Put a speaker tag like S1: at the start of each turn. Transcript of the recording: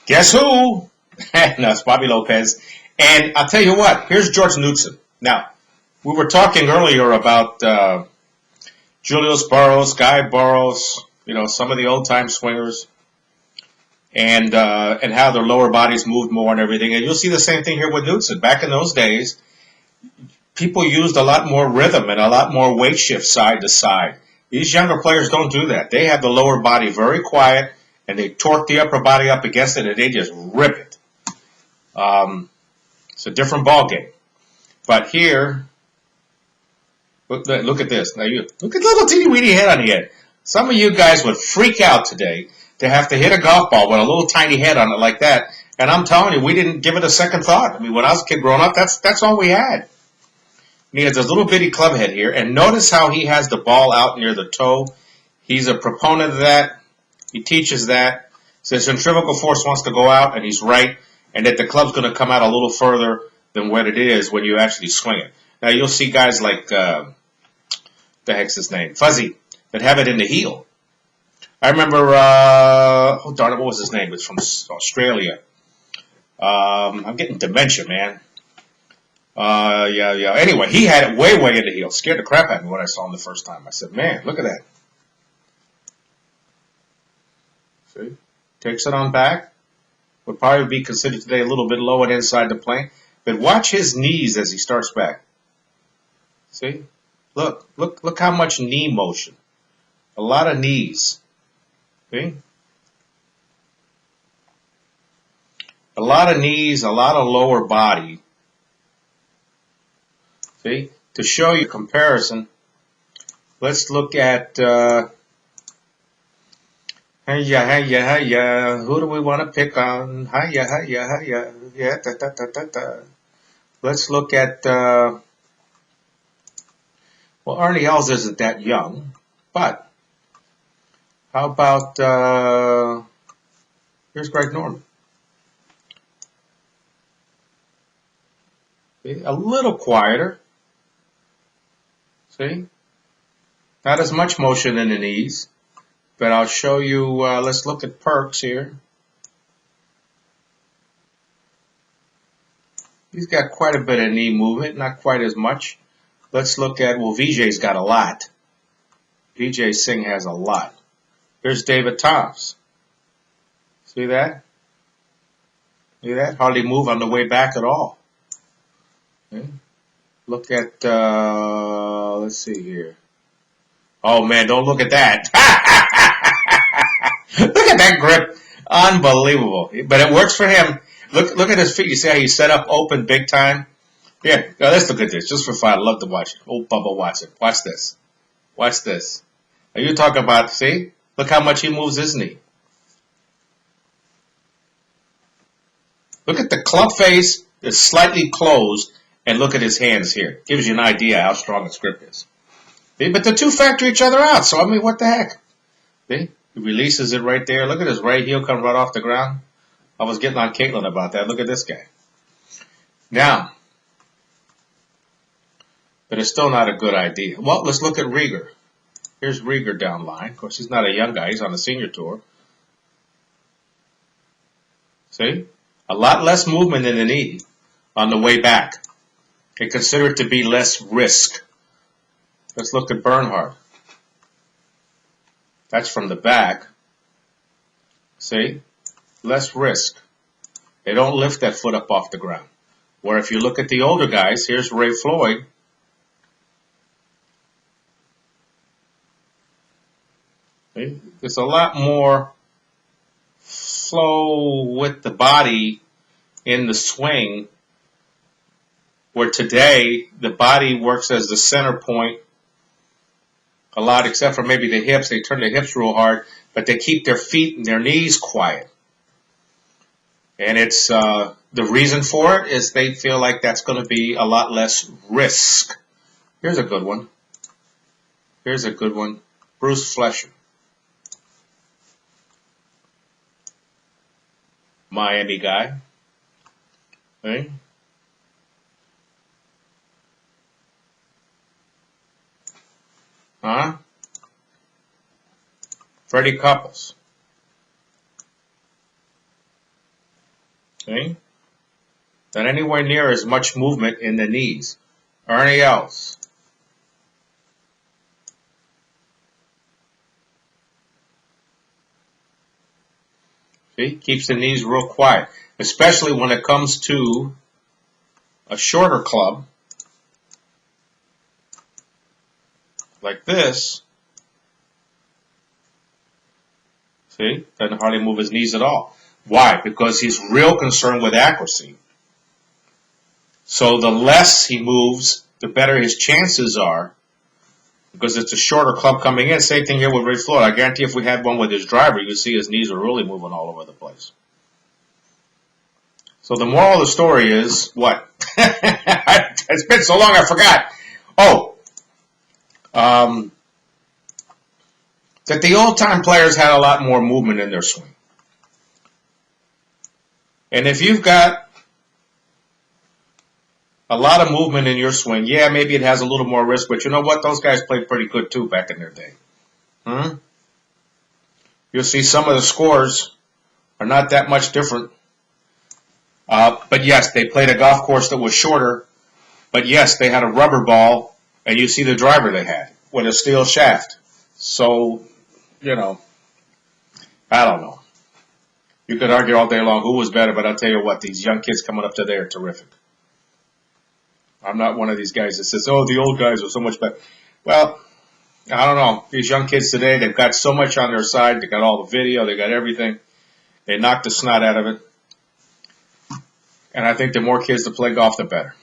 S1: Guess who? No, it's Bobby Lopez. And I'll tell you what, here's George Knudson. Now, we were talking earlier about Julius Burroughs, Guy Burroughs, some of the old-time swingers, and how their lower bodies moved more and everything. And you'll see the same thing here with Knudson. Back in those days, people used a lot more rhythm and a lot more weight shift side to side. These younger players don't do that. They have the lower body very quiet, and they torque the upper body up against it, and they just rip it. It's a different ball game. But here, look at this. Now look at little teeny weeny head on the head. Some of you guys would freak out today to have to hit a golf ball with a little tiny head on it like that. And I'm telling you, we didn't give it a second thought. I mean, when I was a kid growing up, that's all we had. And he has this little bitty club head here, and notice how he has the ball out near the toe. He's a proponent of that. He teaches that. Says centrifugal force wants to go out, and he's right, and that the club's going to come out a little further than what it is when you actually swing it. Now, you'll see guys like, the heck's his name? Fuzzy, that have it in the heel. I remember, oh darn it, what was his name? It's from Australia. I'm getting dementia, man. Yeah. Anyway, he had it way in the heel. Scared the crap out of me when I saw him the first time. I said, man, look at that. See? Takes it on back. Would probably be considered today a little bit low and inside the plane. But watch his knees as he starts back. See? Look how much knee motion. A lot of knees. See? A lot of knees, a lot of lower body. See? To show you comparison, let's look at hiya. Who do we want to pick on? Hiya. Yeah, da. Let's look at well, Ernie Els isn't that young, but how about here's Greg Norman. See? A little quieter. See? Not as much motion in the knees. But I'll show you, let's look at Perks here. He's got quite a bit of knee movement, not quite as much. Let's look at, well, Vijay's got a lot. Vijay Singh has a lot. Here's David Toms. See that? See that? Hardly move on the way back at all. Okay. Look at, let's see here. Oh, man, don't look at that. Look at that grip. Unbelievable. But it works for him. Look at his feet. You see how he's set up open big time? Yeah, let's look at this. Just for fun. I love to watch it. Old Bubba Watson. Watch this. Watch this. Are you talking about, see? Look how much he moves his knee. Look at the club face. It's slightly closed. And look at his hands here. Gives you an idea how strong his grip is. See? But the two factor each other out. So, I mean, what the heck? See? He releases it right there. Look at his right heel come right off the ground. I was getting on Caitlin about that. Look at this guy. Now, but it's still not a good idea. Well, let's look at Rieger. Here's Rieger down line. Of course, he's not a young guy. He's on the senior tour. See? A lot less movement in the knee on the way back. They consider it to be less risk. Let's look at Bernhard. That's from the back. See? Less risk. They don't lift that foot up off the ground. Where if you look at the older guys, here's Ray Floyd. See? There's a lot more flow with the body in the swing, where today the body works as the center point a lot, except for maybe the hips. They turn the hips real hard, but they keep their feet and their knees quiet. And it's the reason for it is they feel like that's going to be a lot less risk. Here's a good one. Here's a good one. Bruce Flesher. Miami guy. Okay. Huh? Freddie Couples. See? Not anywhere near as much movement in the knees. Ernie Els. See? Keeps the knees real quiet. Especially when it comes to a shorter club. Like this. See? Doesn't hardly move his knees at all. Why? Because he's real concerned with accuracy. So the less he moves, the better his chances are. Because it's a shorter club coming in. Same thing here with Ray Floyd. I guarantee if we had one with his driver, you'd see his knees are really moving all over the place. So the moral of the story is, what? It's been so long I forgot. That the old-time players had a lot more movement in their swing. And if you've got a lot of movement in your swing, yeah, maybe it has a little more risk, but you know what? Those guys played pretty good, too, back in their day. You'll see some of the scores are not that much different. But yes, they played a golf course that was shorter. But yes, they had a rubber ball, and you see the driver they had with a steel shaft. So, you know, I don't know. You could argue all day long who was better, but I'll tell you what, these young kids coming up today are terrific. I'm not one of these guys that says, oh, the old guys are so much better. Well, I don't know. These young kids today, they've got so much on their side. They got all the video. They got everything. They knocked the snot out of it. And I think the more kids that play golf, the better.